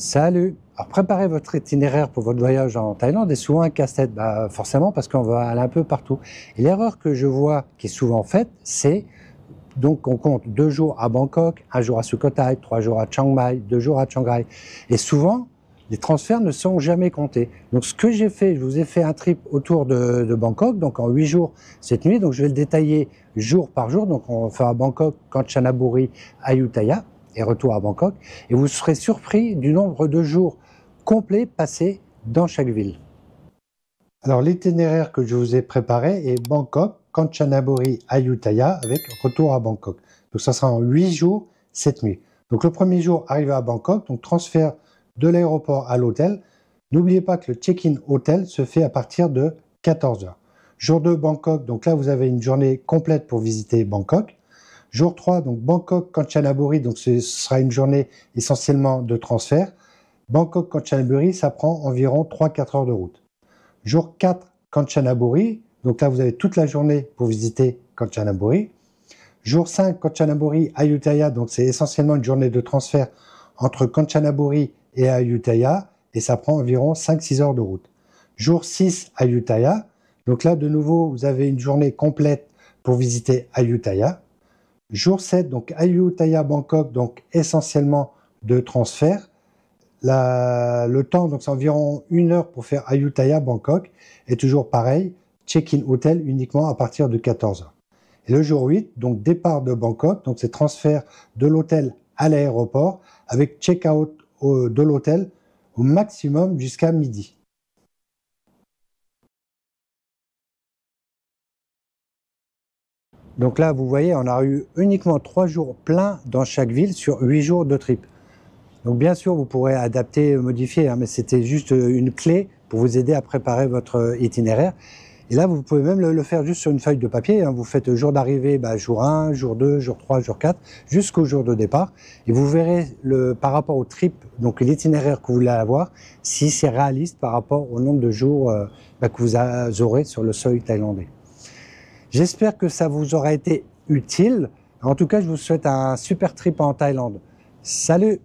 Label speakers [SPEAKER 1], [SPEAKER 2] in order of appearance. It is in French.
[SPEAKER 1] Salut! Alors, préparer votre itinéraire pour votre voyage en Thaïlande est souvent un casse-tête, forcément parce qu'on va aller un peu partout. Et l'erreur que je vois qui est souvent faite, c'est donc on compte 2 jours à Bangkok, 1 jour à Sukhothai, 3 jours à Chiang Mai, 2 jours à Chiang Rai. Et souvent, les transferts ne sont jamais comptés. Donc ce que j'ai fait, je vous ai fait un trip autour de Bangkok, donc en 8 jours, 7 nuits. Donc je vais le détailler jour par jour. Donc on fera Bangkok, Kanchanaburi, Ayutthaya et retour à Bangkok. Et vous serez surpris du nombre de jours complets passés dans chaque ville. Alors l'itinéraire que je vous ai préparé est Bangkok, Kanchanaburi, Ayutthaya avec retour à Bangkok. Donc ça sera en 8 jours, 7 nuits. Donc le premier jour, arrivé à Bangkok, donc transfert de l'aéroport à l'hôtel. N'oubliez pas que le check-in hôtel se fait à partir de 14 h. Jour 2, Bangkok, donc là vous avez une journée complète pour visiter Bangkok. Jour 3, donc Bangkok, Kanchanaburi, donc ce sera une journée essentiellement de transfert. Bangkok, Kanchanaburi, ça prend environ 3-4 heures de route. Jour 4, Kanchanaburi, donc là vous avez toute la journée pour visiter Kanchanaburi. Jour 5, Kanchanaburi, Ayutthaya, donc c'est essentiellement une journée de transfert entre Kanchanaburi et Ayutthaya, et ça prend environ 5-6 heures de route. Jour 6, Ayutthaya, donc là de nouveau vous avez une journée complète pour visiter Ayutthaya. Jour 7, donc Ayutthaya, Bangkok, donc essentiellement de transfert. Le temps, donc c'est environ 1 heure pour faire Ayutthaya, Bangkok, et toujours pareil, check-in hôtel uniquement à partir de 14 h. Et le jour 8, donc départ de Bangkok, donc c'est transfert de l'hôtel à l'aéroport avec check-out de l'hôtel au maximum jusqu'à midi. Donc là, vous voyez, on a eu uniquement 3 jours pleins dans chaque ville sur 8 jours de trip. Donc bien sûr, vous pourrez adapter, modifier, mais c'était juste une clé pour vous aider à préparer votre itinéraire. Et là, vous pouvez même le faire juste sur une feuille de papier. Vous faites jour d'arrivée, jour 1, jour 2, jour 3, jour 4, jusqu'au jour de départ. Et vous verrez par rapport au trip, donc l'itinéraire que vous voulez avoir, si c'est réaliste par rapport au nombre de jours que vous aurez sur le sol thaïlandais. J'espère que ça vous aura été utile. En tout cas, je vous souhaite un super trip en Thaïlande. Salut!